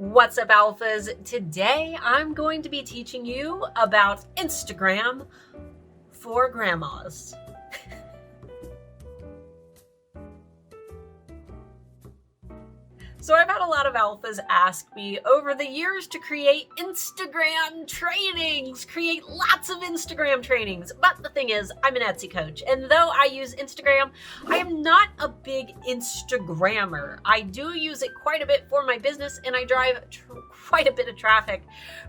What's up, alphas? Today I'm going to be teaching you about Instagram for grandmas. So I've had a lot of alphas ask me over the years to create Instagram trainings, create lots of Instagram trainings. But the thing is, I'm an Etsy coach, and though I use Instagram, I am not a big Instagrammer. I do use it quite a bit for my business, and I drive quite a bit of traffic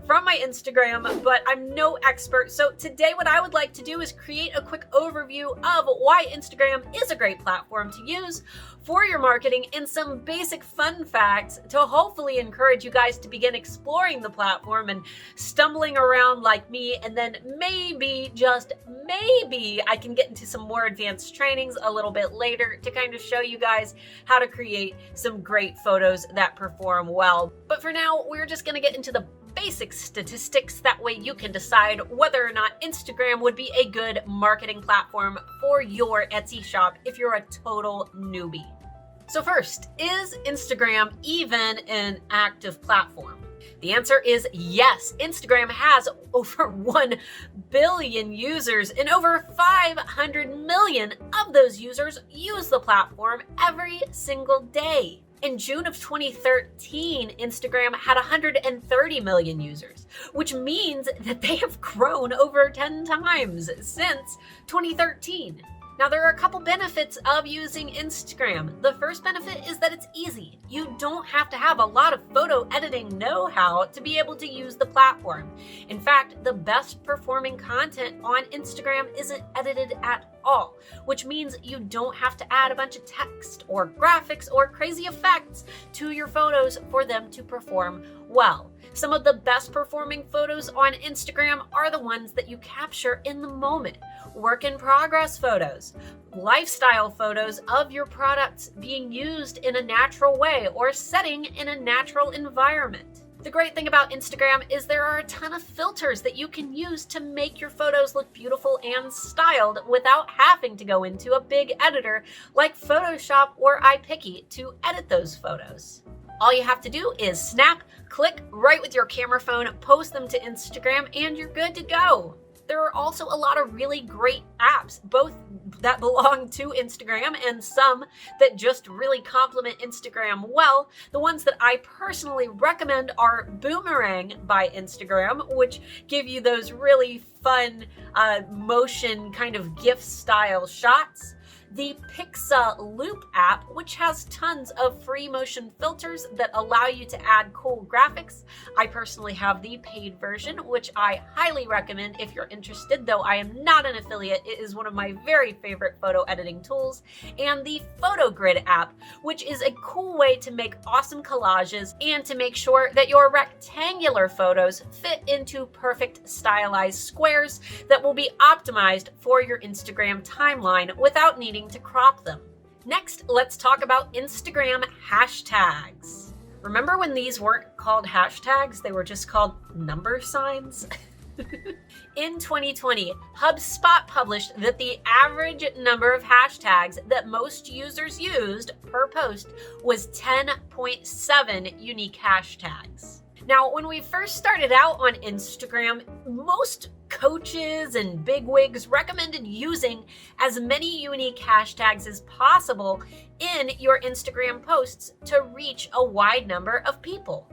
from my Instagram, but I'm no expert. So today what I would like to do is create a quick overview of why Instagram is a great platform to use for your marketing and some basic fun facts to hopefully encourage you guys to begin exploring the platform and stumbling around like me. And then maybe, just maybe, I can get into some more advanced trainings a little bit later to kind of show you guys how to create some great photos that perform well. But for now, we're just going to get into the basic statistics. That way you can decide whether or not Instagram would be a good marketing platform for your Etsy shop if you're a total newbie. So first, is Instagram even an active platform? The answer is yes. Instagram has over 1 billion users, and over 500 million of those users use the platform every single day. In June of 2013, Instagram had 130 million users, which means that they have grown over 10 times since 2013. Now, there are a couple benefits of using Instagram. The first benefit is that it's easy. You don't have to have a lot of photo editing know-how to be able to use the platform. In fact, the best performing content on Instagram isn't edited at all, which means you don't have to add a bunch of text or graphics or crazy effects to your photos for them to perform well. Some of the best performing photos on Instagram are the ones that you capture in the moment. Work in progress photos, lifestyle photos of your products being used in a natural way or setting in a natural environment. The great thing about Instagram is there are a ton of filters that you can use to make your photos look beautiful and styled without having to go into a big editor like Photoshop or iPicky to edit those photos. All you have to do is snap, click right with your camera phone, post them to Instagram, and you're good to go. There are also a lot of really great apps, both that belong to Instagram and some that just really complement Instagram well. The ones that I personally recommend are Boomerang by Instagram, which give you those really fun motion kind of GIF style shots. The Loop app, which has tons of free motion filters that allow you to add cool graphics. I personally have the paid version, which I highly recommend if you're interested, though I am not an affiliate. It is one of my very favorite photo editing tools. And the Grid app, which is a cool way to make awesome collages and to make sure that your rectangular photos fit into perfect stylized squares that will be optimized for your Instagram timeline without needing to crop them. Next, let's talk about Instagram hashtags. Remember when these weren't called hashtags, they were just called number signs? In 2020, HubSpot published that the average number of hashtags that most users used per post was 10.7 unique hashtags. Now, when we first started out on Instagram, most coaches and bigwigs recommended using as many unique hashtags as possible in your Instagram posts to reach a wide number of people.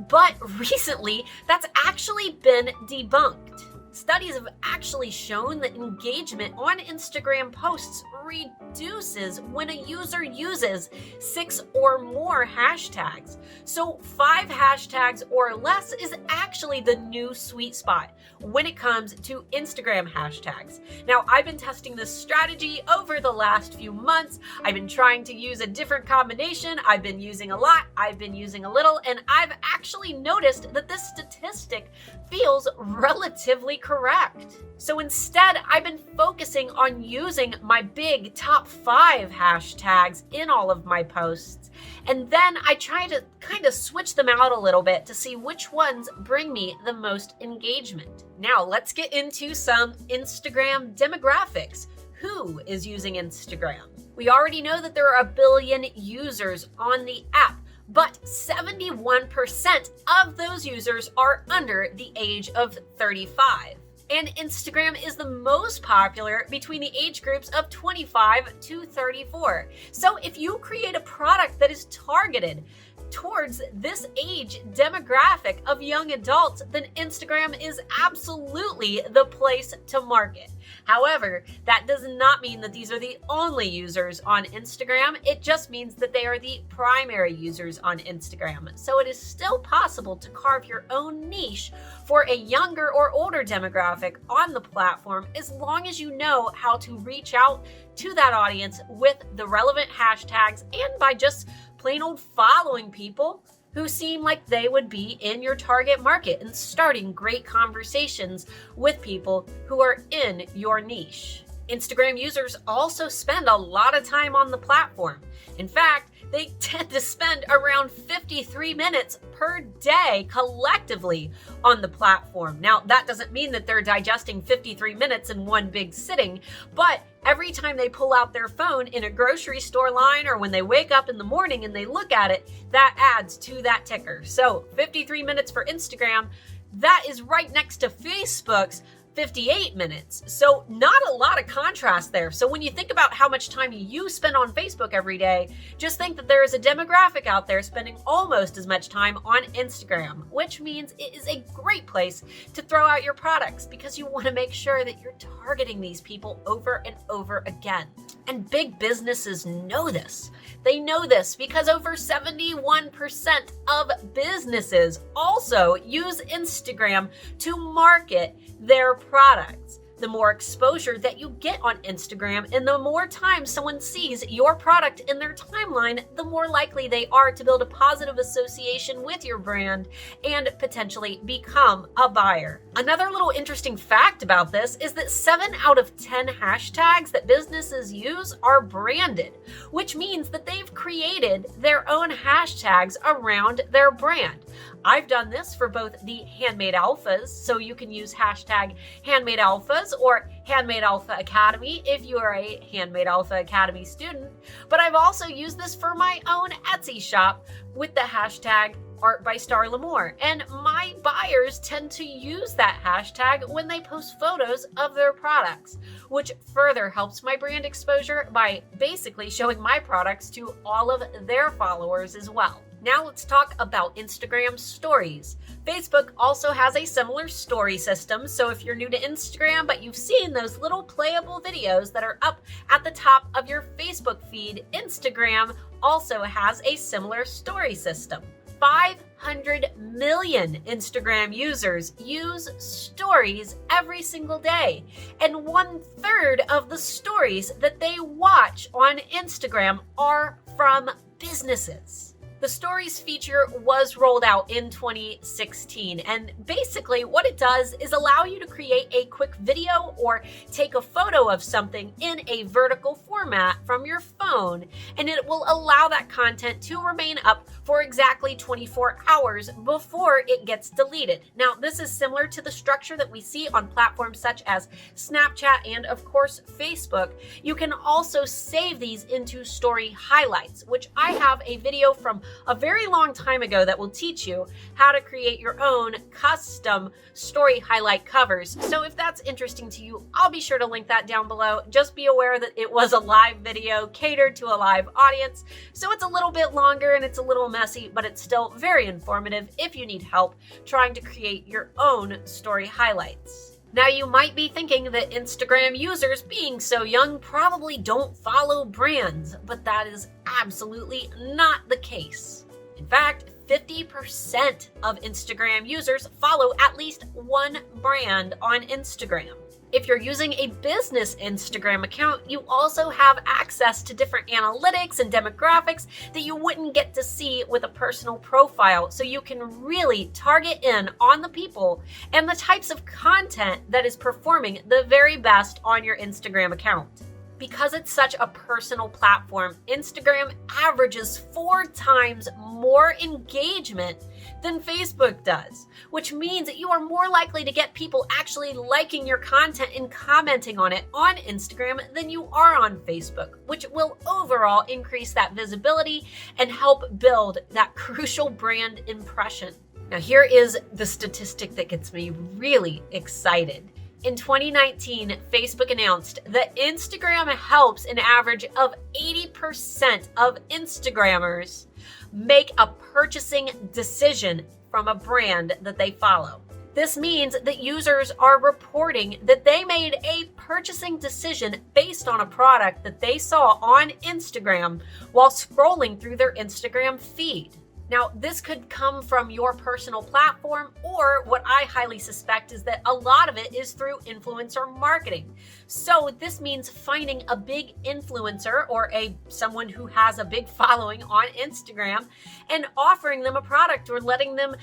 But recently, that's actually been debunked. Studies have actually shown that engagement on Instagram posts reduces when a user uses 6 or more hashtags. So 5 hashtags or less is actually the new sweet spot when it comes to Instagram hashtags. Now, I've been testing this strategy over the last few months. I've been trying to use a different combination. I've been using a lot, I've been using a little, and I've actually noticed that this statistic feels relatively correct. So instead, I've been focusing on using my big top 5 hashtags in all of my posts. And then I try to kind of switch them out a little bit to see which ones bring me the most engagement. Now, let's get into some Instagram demographics. Who is using Instagram? We already know that there are 1 billion users on the app, but 71% of those users are under the age of 35. And Instagram is the most popular between the age groups of 25 to 34. So if you create a product that is targeted towards this age demographic of young adults, then Instagram is absolutely the place to market. However, that does not mean that these are the only users on Instagram. It just means that they are the primary users on Instagram. So it is still possible to carve your own niche for a younger or older demographic on the platform, as long as you know how to reach out to that audience with the relevant hashtags and by just plain old following people who seem like they would be in your target market and starting great conversations with people who are in your niche. Instagram users also spend a lot of time on the platform. In fact, they tend to spend around 53 minutes per day collectively on the platform. Now, that doesn't mean that they're digesting 53 minutes in one big sitting, but every time they pull out their phone in a grocery store line or when they wake up in the morning and they look at it, that adds to that ticker. So 53 minutes for Instagram, that is right next to Facebook's 58 minutes. So not a lot of contrast there. So when you think about how much time you spend on Facebook every day, just think that there is a demographic out there spending almost as much time on Instagram, which means it is a great place to throw out your products because you want to make sure that you're targeting these people over and over again. And big businesses know this. They know this because over 71% of businesses also use Instagram to market their products. The more exposure that you get on Instagram and the more times someone sees your product in their timeline, the more likely they are to build a positive association with your brand and potentially become a buyer. Another little interesting fact about this is that 7 out of 10 hashtags that businesses use are branded, which means that they've created their own hashtags around their brand. I've done this for both the Handmade Alphas, so you can use hashtag Handmade Alphas or Handmade Alpha Academy if you are a Handmade Alpha Academy student. But I've also used this for my own Etsy shop with the hashtag Art by Star Lamore. And my buyers tend to use that hashtag when they post photos of their products, which further helps my brand exposure by basically showing my products to all of their followers as well. Now let's talk about Instagram stories. Facebook also has a similar story system, so if you're new to Instagram but you've seen those little playable videos that are up at the top of your Facebook feed, Instagram also has a similar story system. 500 million Instagram users use stories every single day, and 1/3 of the stories that they watch on Instagram are from businesses. The stories feature was rolled out in 2016, and basically what it does is allow you to create a quick video or take a photo of something in a vertical format from your phone, and it will allow that content to remain up for exactly 24 hours before it gets deleted. Now, this is similar to the structure that we see on platforms such as Snapchat and, of course, Facebook. You can also save these into story highlights, which I have a video from a very long time ago that will teach you how to create your own custom story highlight covers. So if that's interesting to you, I'll be sure to link that down below. Just be aware that it was a live video catered to a live audience, so it's a little bit longer and it's a little messy, but it's still very informative if you need help trying to create your own story highlights. Now, you might be thinking that Instagram users, being so young, probably don't follow brands, but that is absolutely not the case. In fact, 50% of Instagram users follow at least one brand on Instagram. If you're using a business Instagram account, you also have access to different analytics and demographics that you wouldn't get to see with a personal profile. So you can really target in on the people and the types of content that is performing the very best on your Instagram account. Because it's such a personal platform, Instagram averages 4 times more engagement than Facebook does, which means that you are more likely to get people actually liking your content and commenting on it on Instagram than you are on Facebook, which will overall increase that visibility and help build that crucial brand impression. Now, here is the statistic that gets me really excited. In 2019, Facebook announced that Instagram helps an average of 80% of Instagrammers make a purchasing decision from a brand that they follow. This means that users are reporting that they made a purchasing decision based on a product that they saw on Instagram while scrolling through their Instagram feed. Now, this could come from your personal platform, or what I highly suspect is that a lot of it is through influencer marketing. So this means finding a big influencer or someone who has a big following on Instagram and offering them a product or letting them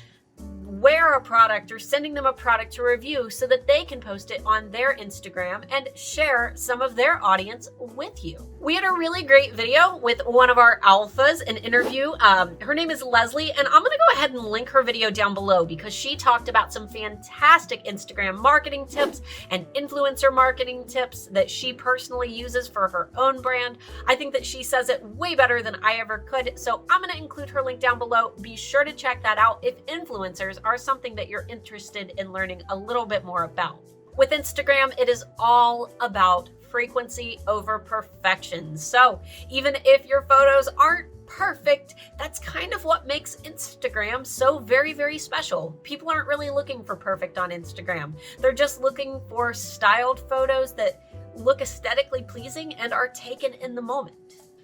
wear a product or sending them a product to review so that they can post it on their Instagram and share some of their audience with you. We had a really great video with one of our alphas, an interview. Her name is Leslie, and I'm gonna go ahead and link her video down below because she talked about some fantastic Instagram marketing tips and influencer marketing tips that she personally uses for her own brand. I think that she says it way better than I ever could, so I'm gonna include her link down below. Be sure to check that out if influencers are something that you're interested in learning a little bit more about. With Instagram, it is all about frequency over perfection. So even if your photos aren't perfect, that's kind of what makes Instagram so very, very special. People aren't really looking for perfect on Instagram. They're just looking for styled photos that look aesthetically pleasing and are taken in the moment.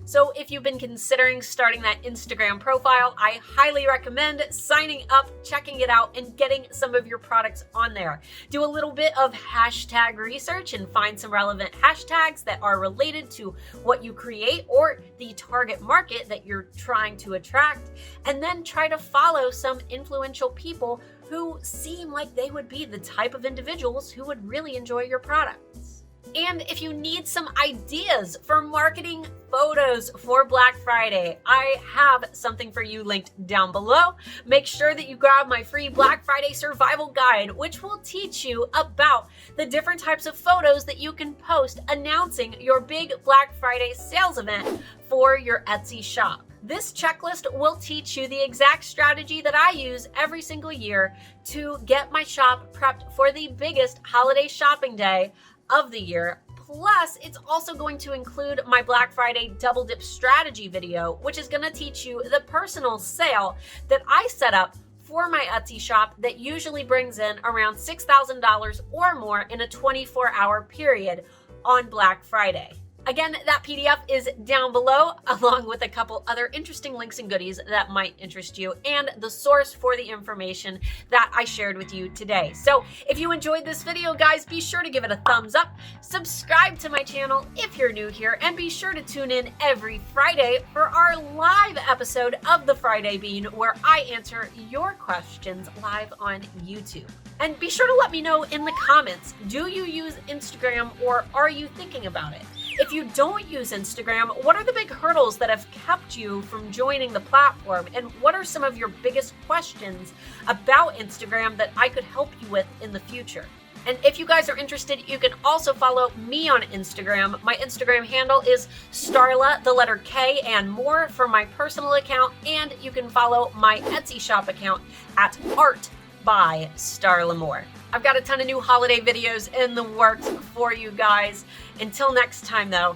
So if you've been considering starting that Instagram profile, I highly recommend signing up, checking it out, and getting some of your products on there. Do a little bit of hashtag research and find some relevant hashtags that are related to what you create or the target market that you're trying to attract, and then try to follow some influential people who seem like they would be the type of individuals who would really enjoy your products. And if you need some ideas for marketing photos for Black Friday, I have something for you linked down below. Make sure that you grab my free Black Friday survival guide, which will teach you about the different types of photos that you can post announcing your big Black Friday sales event for your Etsy shop. This checklist will teach you the exact strategy that I use every single year to get my shop prepped for the biggest holiday shopping day of the year. Plus, it's also going to include my Black Friday double dip strategy video, which is going to teach you the personal sale that I set up for my Etsy shop that usually brings in around $6,000 or more in a 24-hour period on Black Friday. Again, that PDF is down below, along with a couple other interesting links and goodies that might interest you, and the source for the information that I shared with you today. So if you enjoyed this video, guys, be sure to give it a thumbs up, subscribe to my channel if you're new here, and be sure to tune in every Friday for our live episode of The Friday Bean, where I answer your questions live on YouTube. And be sure to let me know in the comments, do you use Instagram or are you thinking about it? If you don't use Instagram, what are the big hurdles that have kept you from joining the platform? And what are some of your biggest questions about Instagram that I could help you with in the future? And if you guys are interested, you can also follow me on Instagram. My Instagram handle is Starla, the letter K, and more for my personal account. And you can follow my Etsy shop account at Art by Starla Moore. I've got a ton of new holiday videos in the works for you guys. Until next time, though,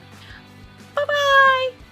bye-bye.